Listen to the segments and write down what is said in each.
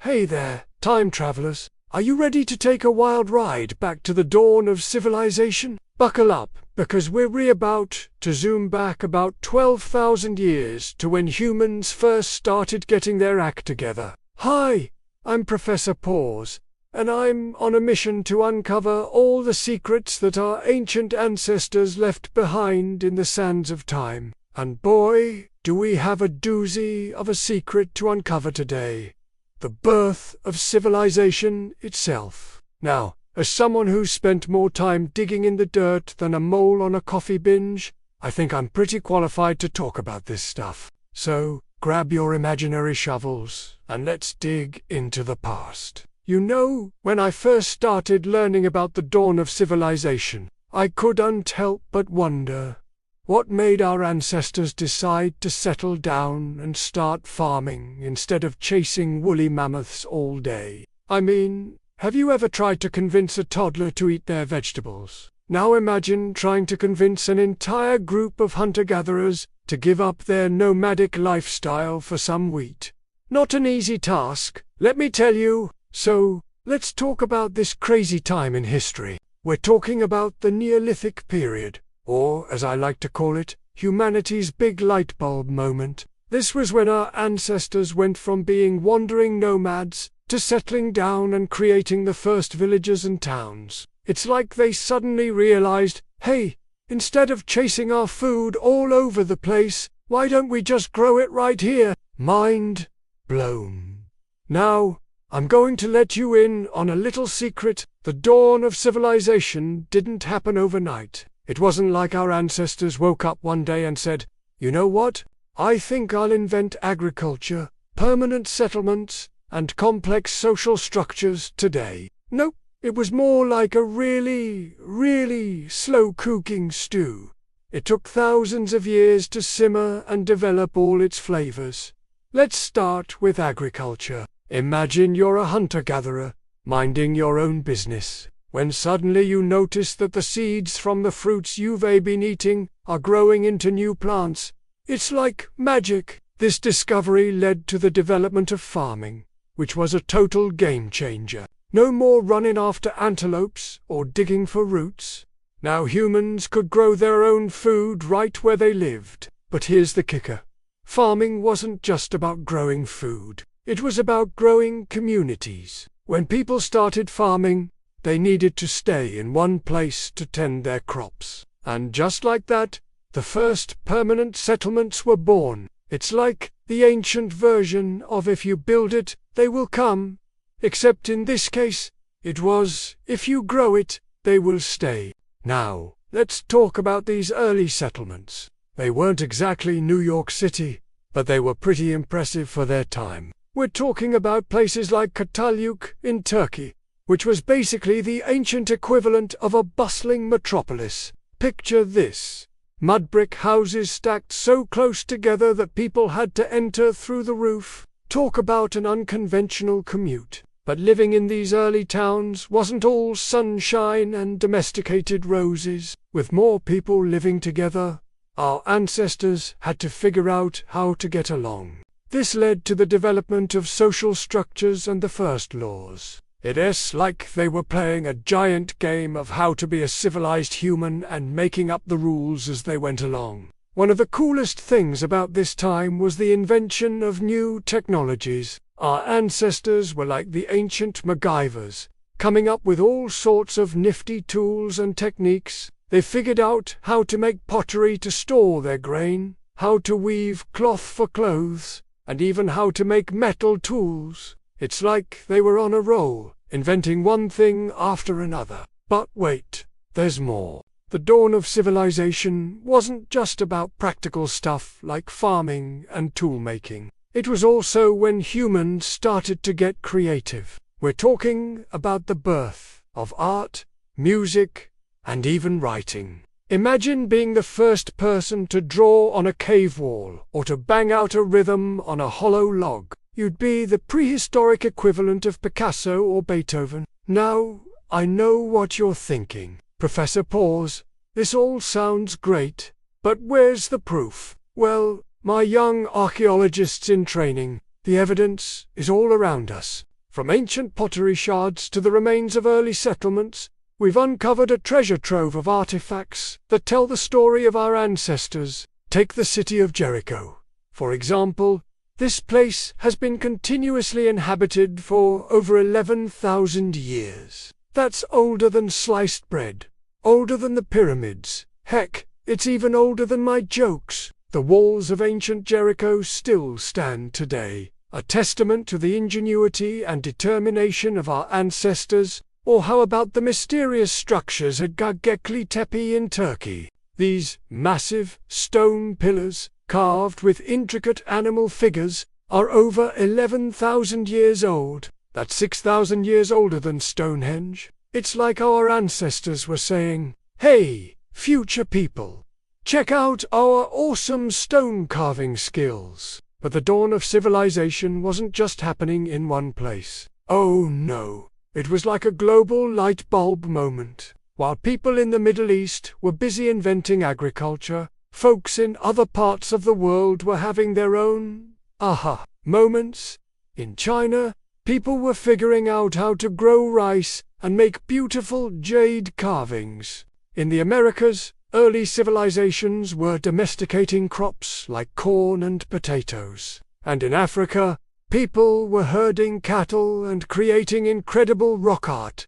Hey there, time travelers. Are you ready to take a wild ride back to the dawn of civilization? Buckle up, because we're about to zoom back about 12,000 years to when humans first started getting their act together. Hi, I'm Professor Paws, and I'm on a mission to uncover all the secrets that our ancient ancestors left behind in the sands of time. And boy, do we have a doozy of a secret to uncover today. The birth of civilization itself. Now, as someone who's spent more time digging in the dirt than a mole on a coffee binge, I think I'm pretty qualified to talk about this stuff. So, grab your imaginary shovels, and let's dig into the past. You know, when I first started learning about the dawn of civilization, I couldn't help but wonder, what made our ancestors decide to settle down and start farming instead of chasing woolly mammoths all day? I mean, have you ever tried to convince a toddler to eat their vegetables? Now imagine trying to convince an entire group of hunter-gatherers to give up their nomadic lifestyle for some wheat. Not an easy task, let me tell you. So, let's talk about this crazy time in history. We're talking about the Neolithic period, or, as I like to call it, humanity's big light bulb moment. This was when our ancestors went from being wandering nomads to settling down and creating the first villages and towns. It's like they suddenly realized, hey, instead of chasing our food all over the place, why don't we just grow it right here? Mind blown. Now, I'm going to let you in on a little secret. The dawn of civilization didn't happen overnight. It wasn't like our ancestors woke up one day and said, you know what? I think I'll invent agriculture, permanent settlements, and complex social structures today. Nope, it was more like a really slow cooking stew. It took thousands of years to simmer and develop all its flavors. Let's start with agriculture. Imagine you're a hunter-gatherer, minding your own business, when suddenly you notice that the seeds from the fruits you've been eating are growing into new plants. It's like magic. This discovery led to the development of farming, which was a total game-changer. No more running after antelopes or digging for roots. Now humans could grow their own food right where they lived. But here's the kicker. Farming wasn't just about growing food. It was about growing communities. When people started farming, they needed to stay in one place to tend their crops. And just like that, the first permanent settlements were born. It's like the ancient version of if you build it, they will come. Except in this case, it was, if you grow it, they will stay. Now, let's talk about these early settlements. They weren't exactly New York City, but they were pretty impressive for their time. We're talking about places like Cataluyuk in Turkey, which was basically the ancient equivalent of a bustling metropolis. Picture this. Mud brick houses stacked so close together that people had to enter through the roof. Talk about an unconventional commute. But living in these early towns wasn't all sunshine and domesticated roses. With more people living together, our ancestors had to figure out how to get along. This led to the development of social structures and the first laws. It's like they were playing a giant game of how to be a civilized human and making up the rules as they went along. One of the coolest things about this time was the invention of new technologies. Our ancestors were like the ancient MacGyvers, coming up with all sorts of nifty tools and techniques. They figured out how to make pottery to store their grain, how to weave cloth for clothes, and even how to make metal tools. It's like they were on a roll, inventing one thing after another. But wait, there's more. The dawn of civilization wasn't just about practical stuff like farming and tool-making. It was also when humans started to get creative. We're talking about the birth of art, music, and even writing. Imagine being the first person to draw on a cave wall or to bang out a rhythm on a hollow log. You'd be the prehistoric equivalent of Picasso or Beethoven. Now, I know what you're thinking. Professor Paws, this all sounds great, but where's the proof? Well, my young archaeologists in training, the evidence is all around us. From ancient pottery shards to the remains of early settlements, we've uncovered a treasure trove of artifacts that tell the story of our ancestors. Take the city of Jericho, for example. This place has been continuously inhabited for over 11,000 years. That's older than sliced bread, older than the pyramids. Heck, it's even older than my jokes. The walls of ancient Jericho still stand today, a testament to the ingenuity and determination of our ancestors. Or how about the mysterious structures at Göbekli Tepe in Turkey? These massive stone pillars, carved with intricate animal figures, are over 11,000 years old. That's 6,000 years older than Stonehenge. It's like our ancestors were saying, "Hey, future people, check out our awesome stone carving skills." But the dawn of civilization wasn't just happening in one place. Oh no, it was like a global light bulb moment. While people in the Middle East were busy inventing agriculture, folks in other parts of the world were having their own aha moments. In China, people were figuring out how to grow rice and make beautiful jade carvings. In the Americas, early civilizations were domesticating crops like corn and potatoes. And in Africa, people were herding cattle and creating incredible rock art.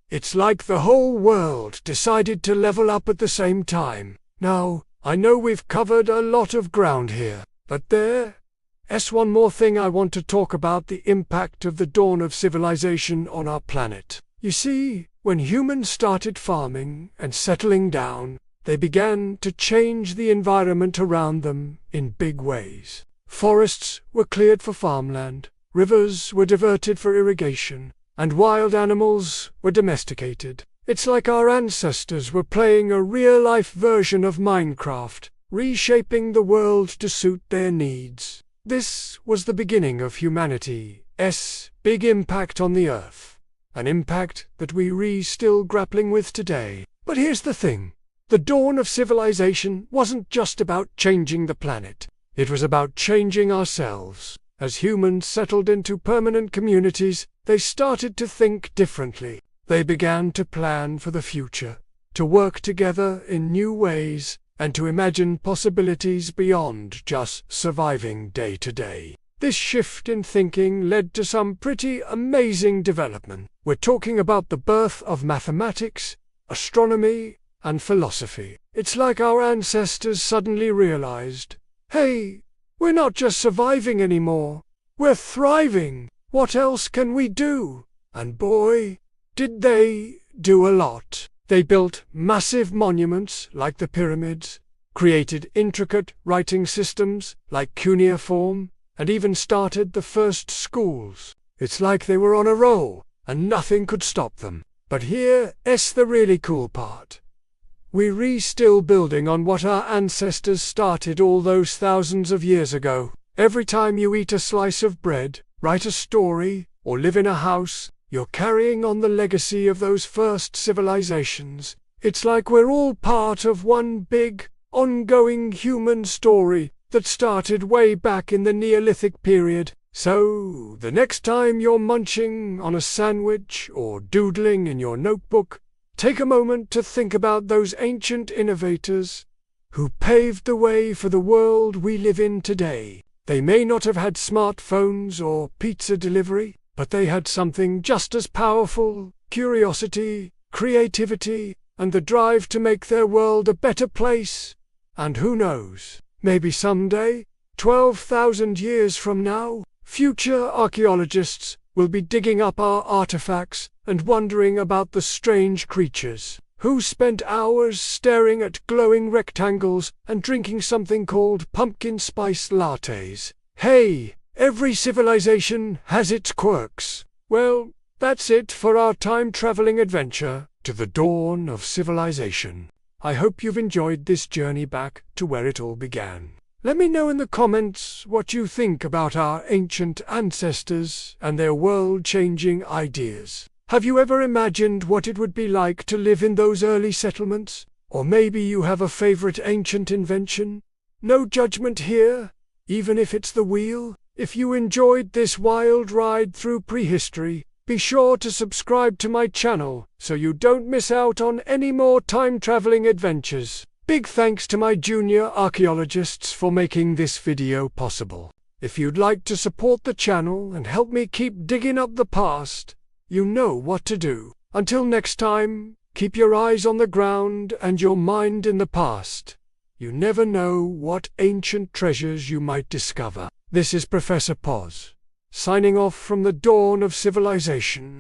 It's like the whole world decided to level up at the same time. Now, I know we've covered a lot of ground here, but there's one more thing I want to talk about: the impact of the dawn of civilization on our planet. You see, when humans started farming and settling down, they began to change the environment around them in big ways. Forests were cleared for farmland, rivers were diverted for irrigation, and wild animals were domesticated. It's like our ancestors were playing a real-life version of Minecraft, reshaping the world to suit their needs. This was the beginning of humanity's big impact on the Earth, an impact that we're still grappling with today. But here's the thing: the dawn of civilization wasn't just about changing the planet. It was about changing ourselves. As humans settled into permanent communities, they started to think differently. They began to plan for the future, to work together in new ways, and to imagine possibilities beyond just surviving day to day. This shift in thinking led to some pretty amazing development. We're talking about the birth of mathematics, astronomy, and philosophy. It's like our ancestors suddenly realized, hey, we're not just surviving anymore, we're thriving. What else can we do? And boy, did they do a lot. They built massive monuments like the pyramids, created intricate writing systems like cuneiform, and even started the first schools. It's like they were on a roll, and nothing could stop them. But here's the really cool part. We're still building on what our ancestors started all those thousands of years ago. Every time you eat a slice of bread, write a story, or live in a house, you're carrying on the legacy of those first civilizations. It's like we're all part of one big, ongoing human story that started way back in the Neolithic period. So, the next time you're munching on a sandwich or doodling in your notebook, take a moment to think about those ancient innovators who paved the way for the world we live in today. They may not have had smartphones or pizza delivery, but they had something just as powerful: curiosity, creativity, and the drive to make their world a better place. And who knows, maybe someday, 12,000 years from now, future archaeologists will be digging up our artifacts and wondering about the strange creatures who spent hours staring at glowing rectangles and drinking something called pumpkin spice lattes. Hey, every civilization has its quirks. Well, that's it for our time-traveling adventure to the dawn of civilization. I hope you've enjoyed this journey back to where it all began. Let me know in the comments what you think about our ancient ancestors and their world-changing ideas. Have you ever imagined what it would be like to live in those early settlements? Or maybe you have a favorite ancient invention? No judgment here, even if it's the wheel. If you enjoyed this wild ride through prehistory, be sure to subscribe to my channel so you don't miss out on any more time-traveling adventures. Big thanks to my junior archaeologists for making this video possible. If you'd like to support the channel and help me keep digging up the past, you know what to do. Until next time, keep your eyes on the ground and your mind in the past. You never know what ancient treasures you might discover. This is Professor Poz, signing off from the dawn of civilization.